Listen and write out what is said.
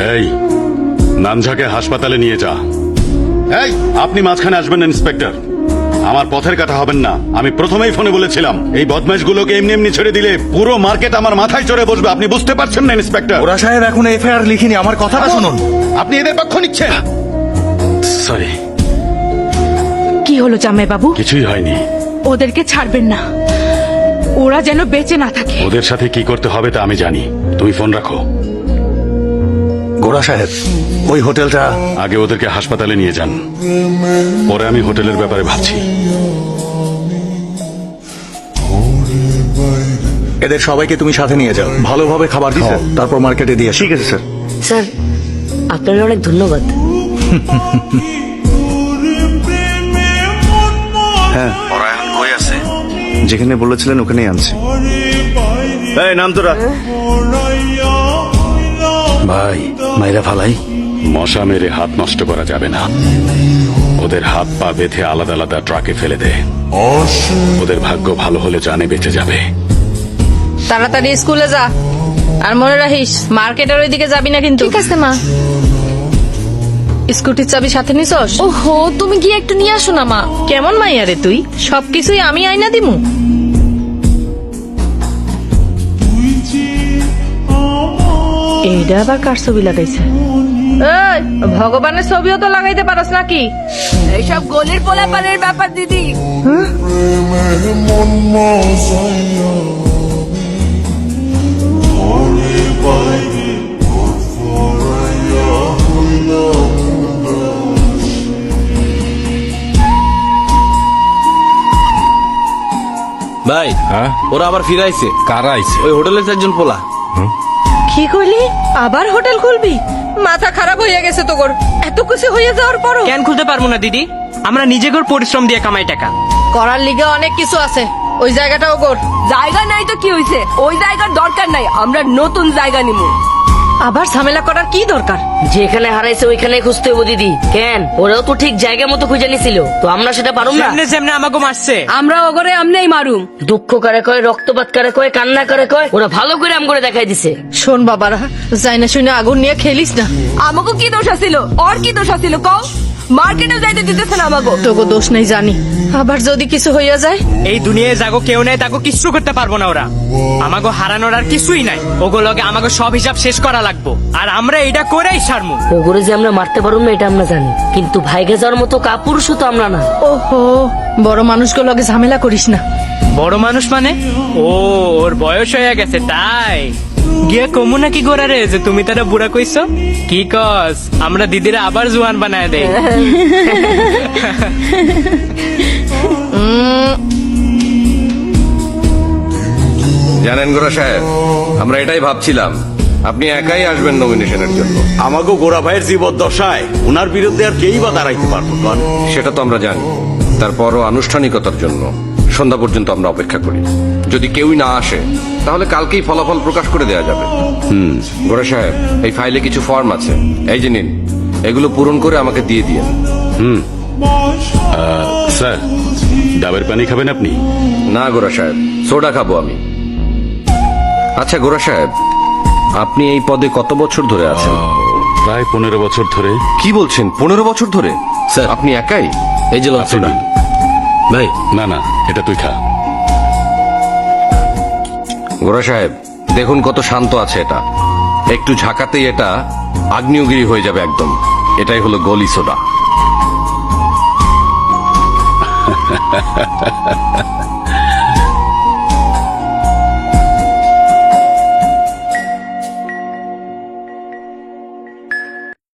এই নানঝাকে হাসপাতালে নিয়ে যা। এই আপনি মাঝখানে আসবেন না ইন্সপেক্টর, আমার পথের কথা হবেন না। আমি প্রথমেই ফোনে বলেছিলাম এই বদমাইশগুলোকে এমনি এমনি ছেড়ে দিলে পুরো মার্কেট আমার মাথায় চড়ে বসবে। আপনি বুঝতে পারছেন না ইন্সপেক্টর? ওরা সাহেব এখন এফআইআর লিখিনি, আমার কথাটা শুনুন। আপনি এদের পক্ষ নিচ্ছেন। সরি। কি হলো জামাই বাবু? কিছুই হয়নি। ওদেরকে ছাড়বেন না, ওরা যেন বেঁচে না থাকে। ওদের সাথে কি করতে হবে তা আমি জানি, তুমি ফোন রাখো। গোরা সাহেব, ওই হোটেলটা আগে ওদেরকে হাসপাতালে নিয়ে যান, পরে আমি হোটেলের ব্যাপারে ভাবছি। এদের সবাইকে তুমি সাথে নিয়ে যাও, ভালোভাবে খাবার খাও, তারপর মার্কেটে দিয়ে। ঠিক আছে স্যার। স্যার আপনার অনেক ধন্যবাদ। হ্যাঁ, ওরা এখন কই আছে? যেখানে বলেছিলেন ওখানেই আনছি। এই নাম তোরা। ভাই মাইরা ফালাই। মশা মেরে হাত নষ্ট করা যাবে না। ওদের হাত পা বেঁধে আলাদা আলাদা ট্রাকে ফেলে দে। ওদের ভাগ্য ভালো হলে জানে বেঁচে যাবে। তাড়াতাড়ি স্কুলে যা, আর মনে রাখিস মার্কেটের ওইদিকে যাবি না কিন্তু। ঠিক আছে মা। স্কুটির চাবি সাথে নিছস? ওহো, তুমি গিয়ে একটু নিয়ে আসো না মা। কেমন মাইয়া রে তুই, সবকিছুই আমি আইনা দিমু। এইটা আবার কার ছবি লাগাইছে? এই ভগবানের ছবিও তো লাগাইতে পারস নাকি? এইসব গলির পোলাপানের ব্যাপার দিদি। ভাই ওরা আবার ফিরাইছে। কারা আইছে? ওই হোটেলের একজন পোলা। কি কইলি? আবার হোটেল খুলবি? মাথা খারাপ হয়ে গেছে তোর, এত কিছু হয়ে যাওয়ার পরও। কেন খুলতে পারবো না দিদি? আমরা নিজেদের পরিশ্রম দিয়ে কামাই টাকা। করার লিগে অনেক কিছু আছে, ওই জায়গাটাও কর। জায়গা নাই তো কি হইছে, ওই জায়গার দরকার নাই, আমরা নতুন জায়গা নিমু। আবার ঝামেলা করার কি দরকার? যেখানে হারাইছে ওইখানে খুঁজতে হবো দিদি। কেন ওরাও তো ঠিক জায়গা মতো খুঁজে নিছিল, তো আমরা সেটা পারুম না? যেমনে যেমনে আমাকে মারছে, আমরা ওগরে আমনেই মারুম। দুঃখ করে কয়, রক্তপাত করে কয়, কান্না করে কয়, ওরা ভালো করে আম করে দেখাই দিছে। শোন বাবারা, যাই না শুনে আগুন নিয়ে খেলিস না। আমাকে কি দোষ আছিল? ওর কি দোষ আছিল কও? মার্কেটে যাইতে দিতেছে না আমাকে। তোকে দোষ নাই জানি, আবার যদি কিছু হইয়া যায়? এই দুনিয়ায় যাগো কেউ নাই, তাকে কিচ্ছু করতে পারবো না ওরা। আমাকে হারানোর আর কিছুই নাই, ওগুলোকে আমাকে সব হিসাব শেষ করা লাগবো, আর আমরা এটা করেই সারমু। ওগরে যে আমরা মারতে পারুম না এটা আমরা জানি, কিন্তু ভাইগে যাওয়ার মতো কাপুরুষও তো আমরা না। ওহো, বড় মানুষগুলোকে ঝামেলা করিস না। বড় মানুষ মানে? ও, ওর বয়স হয়ে গেছে তাই গিয়ে কমু নাকি গোড়ারে যে তুমি তারা বুড়া কইছো? কি কস, আমরা দিদিরা আবার জোয়ান বানায় দেয়। জানেন গোরা সাহেব, আমরা এটাই ভাবছিলাম আপনি একাই আসবেন নমিনেশনের জন্য। আমাকে গোরা ভাইয়ের জীবদ্দশায় ওনার বিরুদ্ধে আর কেই বা দাঁড়াইতে পারবো? সেটা তো আমরা জানি, তারপরও আনুষ্ঠানিকতার জন্য সন্ধ্যা পর্যন্ত আমরা অপেক্ষা করি। যদি কেউই না আসে তাহলে কালকেই ফলাফল প্রকাশ করে দেওয়া যাবে। গোরা সাহেব, এই ফাইলে কিছু ফর্ম আছে, এই যে নিন, এগুলো পূরণ করে আমাকে দিয়ে দিয়েন। স্যার, ডাবের পানি খাবেন আপনি? না গোরা সাহেব, সোডা খাবো আমি। আচ্ছা গোরা সাহেব, আপনি এই পদে কত বছর ধরে আছেন? প্রায় 15 বছর ধরে। কি বলছেন, 15 বছর ধরে? স্যার আপনি একাই? এই যে সোডা। ভাই না না, এটা তুই খা। গোরা সাহেব দেখুন কত শান্ত আছে এটা, একটু ঝাঁকাতেই এটা আগ্নেয়গিরি হয়ে যাবে একদম। এটাই হলো গলি সোডা।